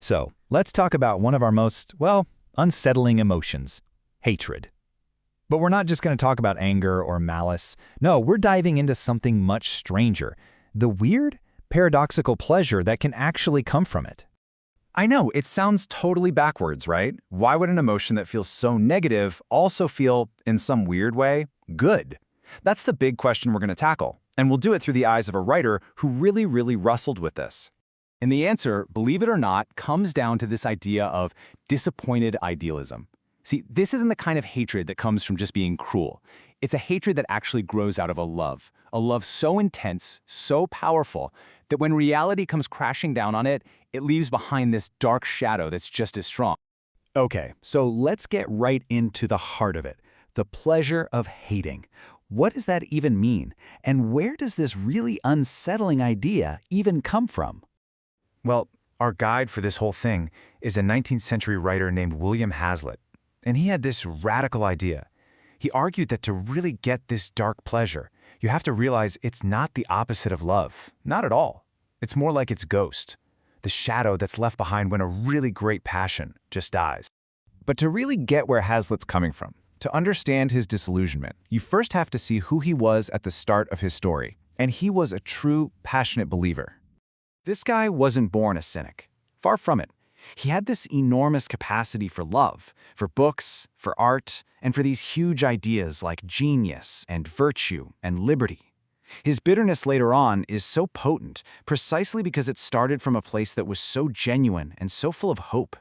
So, let's talk about one of our most, unsettling emotions, hatred. But we're not just going to talk about anger or malice. No, we're diving into something much stranger, the weird, paradoxical pleasure that can actually come from it. I know, it sounds totally backwards, right? Why would an emotion that feels so negative also feel, in some weird way, good? That's the big question we're going to tackle, and we'll do it through the eyes of a writer who really wrestled with this. And the answer, believe it or not, comes down to this idea of disappointed idealism. See, this isn't the kind of hatred that comes from just being cruel. It's a hatred that actually grows out of a love so intense, so powerful, that when reality comes crashing down on it, it leaves behind this dark shadow that's just as strong. Okay, so let's get right into the heart of it, the pleasure of hating. What does that even mean? And where does this really unsettling idea even come from? Well, our guide for this whole thing is a 19th century writer named William Hazlitt. And he had this radical idea. He argued that to really get this dark pleasure, you have to realize it's not the opposite of love. Not at all. It's more like its ghost, the shadow that's left behind when a really great passion just dies. But to really get where Hazlitt's coming from, to understand his disillusionment, you first have to see who he was at the start of his story. And he was a true, passionate believer. This guy wasn't born a cynic. Far from it. He had this enormous capacity for love, for books, for art, and for these huge ideas like genius and virtue and liberty. His bitterness later on is so potent precisely because it started from a place that was so genuine and so full of hope.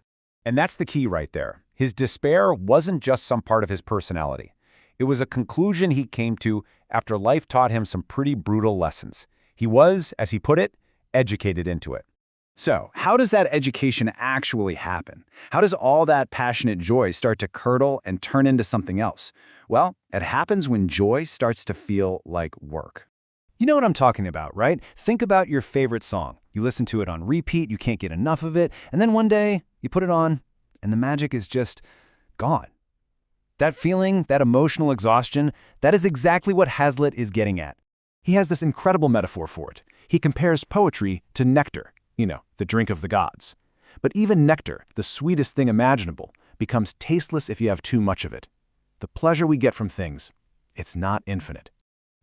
And that's the key right there. His despair wasn't just some part of his personality. It was a conclusion he came to after life taught him some pretty brutal lessons. He was, as he put it, educated into it. So, how does that education actually happen? How does all that passionate joy start to curdle and turn into something else? Well, it happens when joy starts to feel like work. You know what I'm talking about, right? Think about your favorite song. You listen to it on repeat, you can't get enough of it, and then one day you put it on and the magic is just gone. That feeling, that emotional exhaustion, that is exactly what Hazlitt is getting at. He has this incredible metaphor for it. He compares poetry to nectar. The drink of the gods. But even nectar, the sweetest thing imaginable, becomes tasteless if you have too much of it. The pleasure we get from things, it's not infinite.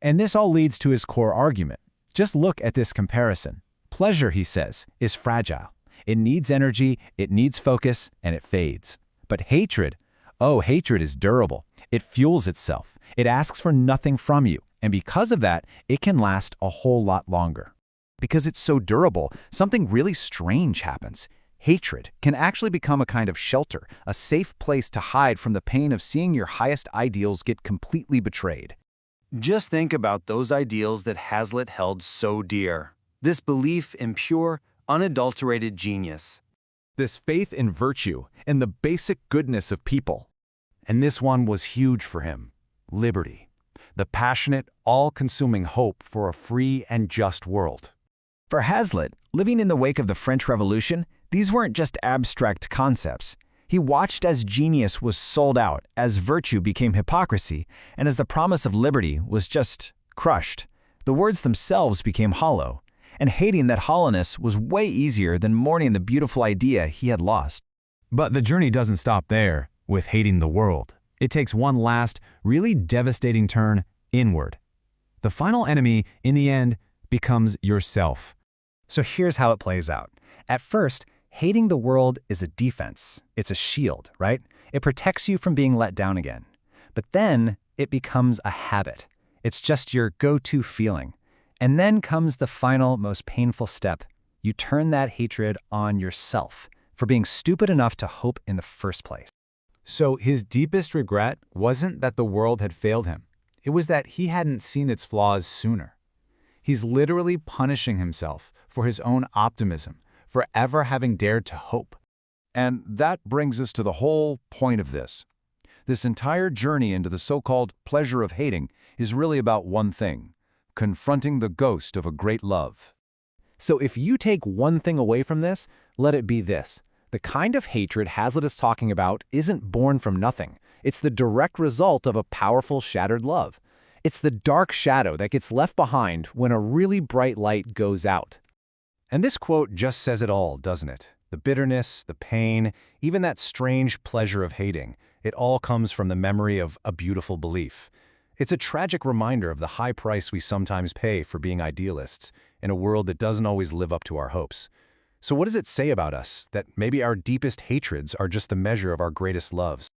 And this all leads to his core argument. Just look at this comparison. Pleasure, he says, is fragile. It needs energy, it needs focus, and it fades. But hatred is durable. It fuels itself. It asks for nothing from you. And because of that, it can last a whole lot longer. Because it's so durable, something really strange happens. Hatred can actually become a kind of shelter, a safe place to hide from the pain of seeing your highest ideals get completely betrayed. Just think about those ideals that Hazlitt held so dear. This belief in pure, unadulterated genius. This faith in virtue and the basic goodness of people. And this one was huge for him. Liberty. The passionate, all-consuming hope for a free and just world. For Hazlitt, living in the wake of the French Revolution, these weren't just abstract concepts. He watched as genius was sold out, as virtue became hypocrisy, and as the promise of liberty was just crushed. The words themselves became hollow, and hating that hollowness was way easier than mourning the beautiful idea he had lost. But the journey doesn't stop there with hating the world. It takes one last, really devastating turn inward. The final enemy, in the end, becomes yourself. So here's how it plays out. At first, hating the world is a defense. It's a shield, right? It protects you from being let down again. But then it becomes a habit. It's just your go-to feeling. And then comes the final, most painful step. You turn that hatred on yourself for being stupid enough to hope in the first place. So his deepest regret wasn't that the world had failed him. It was that he hadn't seen its flaws sooner. He's literally punishing himself for his own optimism, for ever having dared to hope. And that brings us to the whole point of this. This entire journey into the so-called pleasure of hating is really about one thing: confronting the ghost of a great love. So if you take one thing away from this, let it be this. The kind of hatred Hazlitt is talking about isn't born from nothing. It's the direct result of a powerful, shattered love. It's the dark shadow that gets left behind when a really bright light goes out. And this quote just says it all, doesn't it? The bitterness, the pain, even that strange pleasure of hating, it all comes from the memory of a beautiful belief. It's a tragic reminder of the high price we sometimes pay for being idealists in a world that doesn't always live up to our hopes. So what does it say about us that maybe our deepest hatreds are just the measure of our greatest loves?